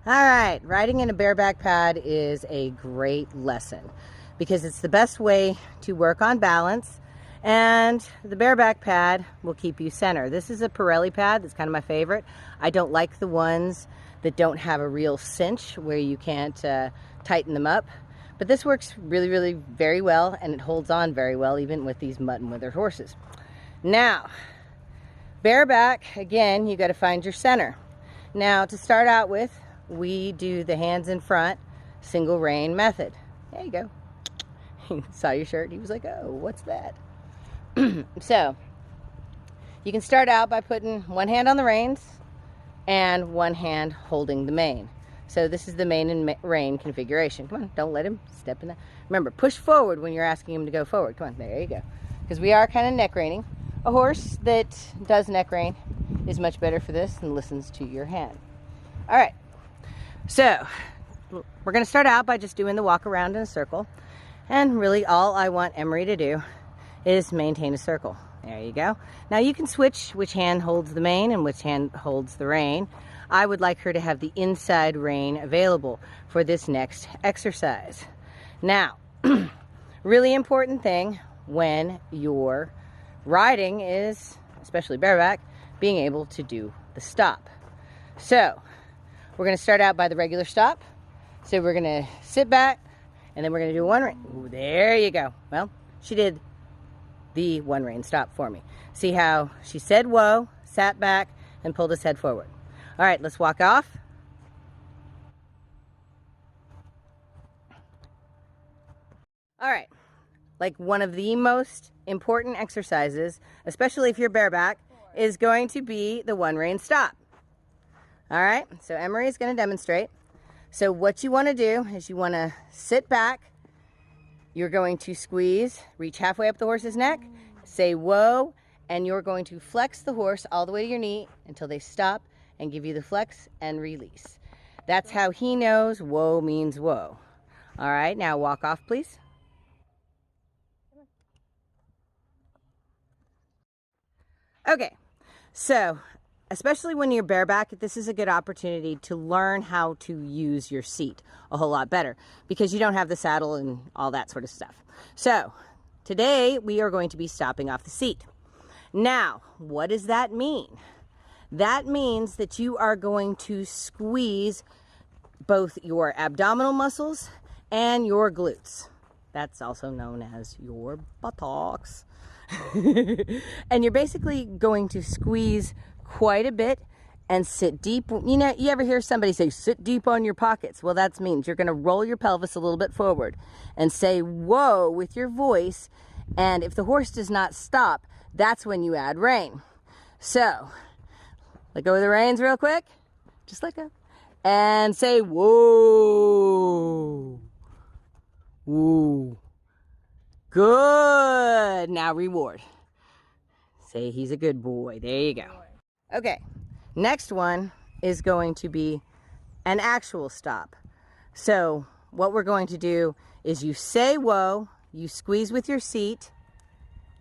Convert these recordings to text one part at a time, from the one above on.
All right, riding in a bareback pad is a great lesson because it's the best way to work on balance, and the bareback pad will keep you center. This is a Pirelli pad that's kind of my favorite. I don't like the ones that don't have a real cinch where you can't tighten them up, but this works really very well, and it holds on very well even with these mud and withered horses. Now, bareback, again, you got to find your center. Now, to start out with, we do the hands in front, single rein method. There you go. He saw your shirt. He was like, oh, what's that? So, you can start out by putting one hand on the reins and one hand holding the mane. So this is the mane and rein configuration. Come on, don't let him step in that. Remember, push forward when you're asking him to go forward. Come on, there you go. Because we are kind of neck reining. A horse that does neck rein is much better for this and listens to your hand. All right. So, we're going to start out by just doing the walk around in a circle. And really all I want Emery to do is maintain a circle. There you go. Now you can switch which hand holds the mane and which hand holds the rein. I would like her to have the inside rein available for this next exercise. Now, really important thing when you're riding is, especially bareback, being able to do the stop. So, we're going to start out by the regular stop. So we're going to sit back, and then we're going to do one rein. Ooh, there you go. Well, she did the one rein stop for me. See how she said whoa, sat back, and pulled his head forward. All right, let's walk off. All right, like one of the most important exercises, especially if you're bareback, is going to be the one rein stop. All right, so Emery is going to demonstrate. So what you want to do is you want to sit back. You're going to squeeze, reach halfway up the horse's neck, say whoa, and you're going to flex the horse all the way to your knee until they stop and give you the flex and release. That's how he knows whoa means whoa. All right, now walk off, please. Okay, so especially when you're bareback, this is a good opportunity to learn how to use your seat a whole lot better because you don't have the saddle and all that sort of stuff. So today we are going to be stopping off the seat. Now, what does that mean? That means that you are going to squeeze both your abdominal muscles and your glutes. That's also known as your buttocks. And you're basically going to squeeze quite a bit and sit deep. You know, you ever hear somebody say sit deep on your pockets? Well, that means you're going to roll your pelvis a little bit forward and say whoa with your voice, and if the horse does not stop, that's when you add rein. So let go of the reins real quick, just let go, and say whoa, whoa. Good. Now reward. Say he's a good boy. There you go. Okay, next one is going to be an actual stop. So what we're going to do is you say whoa, you squeeze with your seat,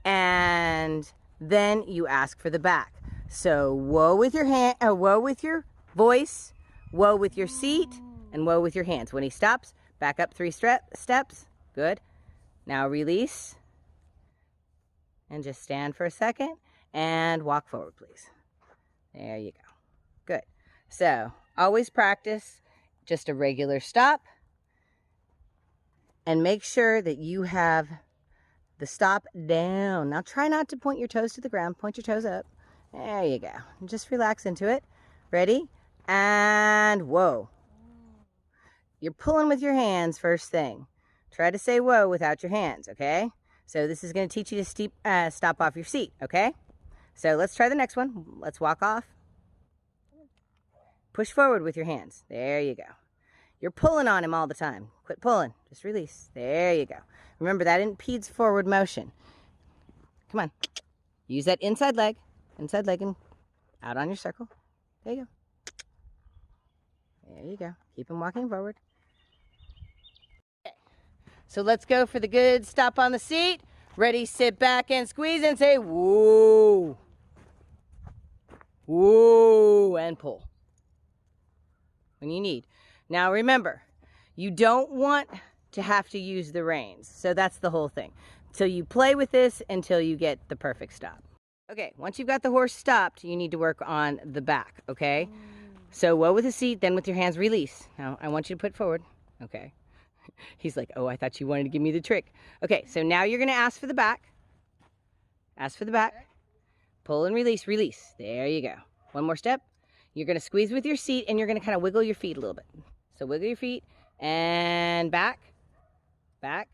and then you ask for the back. So whoa with your hand, whoa with your voice, whoa with your seat, and whoa with your hands. When he stops, back up 3 steps. Good. Now release, and just stand for a second, and walk forward, please. There you go. Good. So, always practice just a regular stop, and make sure that you have the stop down. Now, try not to point your toes to the ground. Point your toes up. There you go. And just relax into it. Ready? And whoa. You're pulling with your hands first thing. Try to say whoa without your hands, okay? So this is going to teach you to stop off your seat, okay? So let's try the next one. Let's walk off. Push forward with your hands. There you go. You're pulling on him all the time. Quit pulling. Just release. There you go. Remember, that impedes forward motion. Come on. Use that inside leg and out on your circle. There you go. There you go. Keep him walking forward. So let's go for the good stop on the seat. Ready, sit back and squeeze and say, whoa. Whoa, and pull. when you need. Now remember, you don't want to have to use the reins. So that's the whole thing. So you play with this until you get the perfect stop. Okay, once you've got the horse stopped, you need to work on the back, okay? So whoa with the seat, then with your hands, release. Now I want you to put forward. Okay. He's like, oh, I thought you wanted to give me the trick. Okay, so now you're gonna ask for the back. Ask for the back. Pull and release, release. There you go. One more step. You're gonna squeeze with your seat and you're gonna kind of wiggle your feet a little bit. So wiggle your feet and back, back,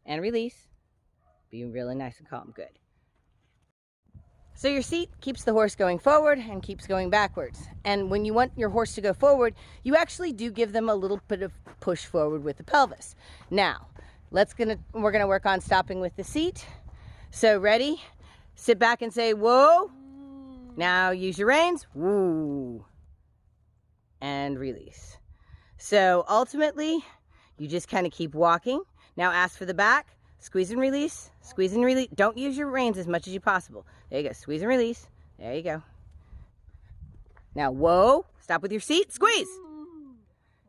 and release. Be really nice and calm, good. So your seat keeps the horse going forward and keeps going backwards. And when you want your horse to go forward, you actually do give them a little bit of push forward with the pelvis. Now, we're gonna work on stopping with the seat. So ready? Sit back and say, whoa. Now use your reins, woo. And release. So ultimately, you just kind of keep walking. Now ask for the back. Squeeze and release, squeeze and release. Don't use your reins as much as you possible. There you go, squeeze and release. There you go. Now, whoa, stop with your seat, squeeze.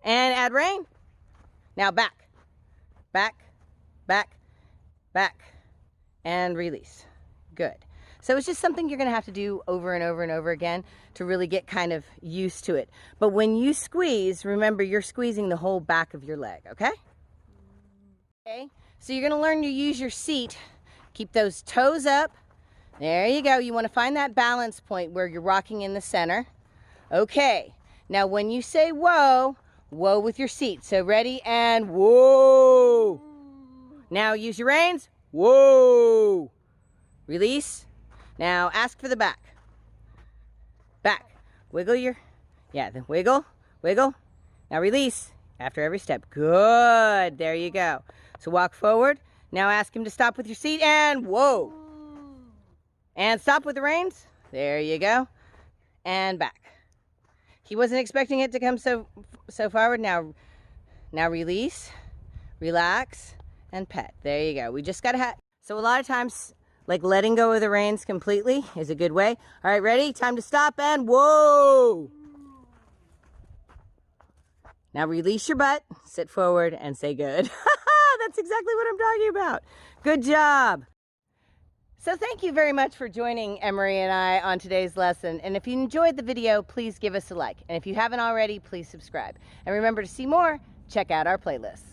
And add rein. Now back, back, back, back, and release. Good. So it's just something you're gonna have to do over and over and over again to really get kind of used to it. But when you squeeze, remember you're squeezing the whole back of your leg, okay? Okay. So you're going to learn to use your seat. Keep those toes up. There you go. You want to find that balance point where you're rocking in the center. Okay. Now when you say whoa, whoa with your seat. So ready and whoa. Now use your reins. Whoa. Release. Now ask for the back. Back. Wiggle your, then wiggle, wiggle. Now release after every step. Good. There you go. So walk forward. Now ask him to stop with your seat and whoa. And stop with the reins. There you go. And back. He wasn't expecting it to come so forward. Now release, relax, and pet. There you go. We just got to so a lot of times, like letting go of the reins completely is a good way. All right, ready? Time to stop and whoa. Now release your butt, sit forward, and say good. That's exactly what I'm talking about. Good job. So thank you very much for joining Emery and I on today's lesson. And if you enjoyed the video, please give us a like. And if you haven't already, please subscribe. And remember to see more, check out our playlist.